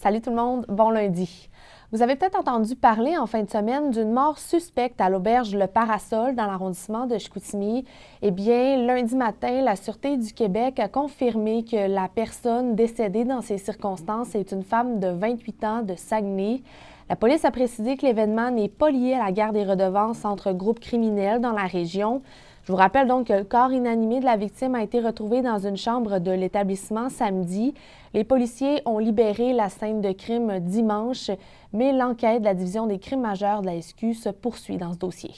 Salut tout le monde, bon lundi. Vous avez peut-être entendu parler en fin de semaine d'une mort suspecte à l'auberge Le Parasol dans l'arrondissement de Chicoutimi. Eh bien, lundi matin, la Sûreté du Québec a confirmé que la personne décédée dans ces circonstances est une femme de 28 ans de Saguenay. La police a précisé que l'événement n'est pas lié à la guerre des redevances entre groupes criminels dans la région. Je vous rappelle donc que le corps inanimé de la victime a été retrouvé dans une chambre de l'établissement samedi. Les policiers ont libéré la scène de crime dimanche, mais l'enquête de la division des crimes majeurs de la SQ se poursuit dans ce dossier.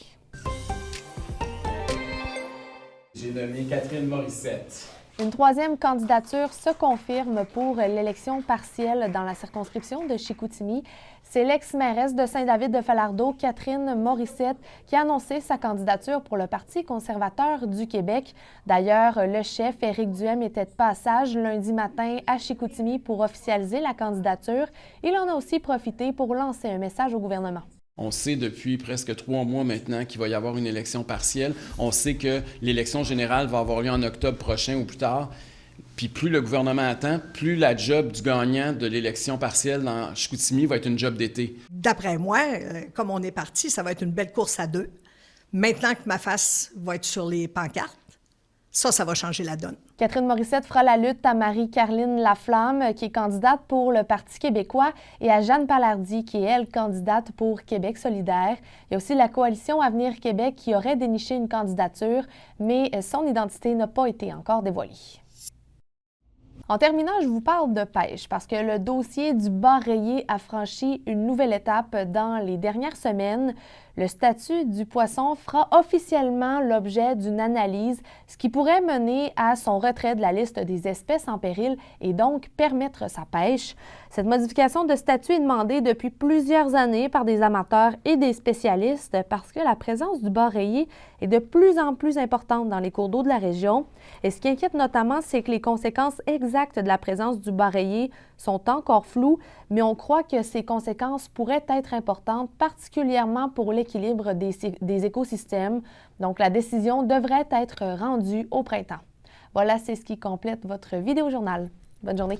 J'ai nommé Catherine Morissette. Une troisième candidature se confirme pour l'élection partielle dans la circonscription de Chicoutimi. C'est l'ex-mairesse de Saint-David-de-Falardeau, Catherine Morissette, qui a annoncé sa candidature pour le Parti conservateur du Québec. D'ailleurs, le chef Éric Duhem était de passage lundi matin à Chicoutimi pour officialiser la candidature. Il en a aussi profité pour lancer un message au gouvernement. On sait depuis presque 3 mois maintenant qu'il va y avoir une élection partielle. On sait que l'élection générale va avoir lieu en octobre prochain ou plus tard. Puis plus le gouvernement attend, plus la job du gagnant de l'élection partielle dans Chicoutimi va être une job d'été. D'après moi, comme on est parti, ça va être une belle course à deux. Maintenant que ma face va être sur les pancartes, ça va changer la donne. Catherine Morissette fera la lutte à Marie-Carline Laflamme, qui est candidate pour le Parti québécois, et à Jeanne Palardy, qui est, elle, candidate pour Québec solidaire. Il y a aussi la coalition Avenir Québec qui aurait déniché une candidature, mais son identité n'a pas été encore dévoilée. En terminant, je vous parle de pêche parce que le dossier du bar rayé a franchi une nouvelle étape dans les dernières semaines. Le statut du poisson fera officiellement l'objet d'une analyse, ce qui pourrait mener à son retrait de la liste des espèces en péril et donc permettre sa pêche. Cette modification de statut est demandée depuis plusieurs années par des amateurs et des spécialistes parce que la présence du bar rayé est de plus en plus importante dans les cours d'eau de la région. Et ce qui inquiète notamment, c'est que les conséquences exactes de la présence du bar rayé sont encore floues, mais on croit que ces conséquences pourraient être importantes, particulièrement pour l'équilibre des écosystèmes. Donc, la décision devrait être rendue au printemps. Voilà, c'est ce qui complète votre vidéo-journal. Bonne journée!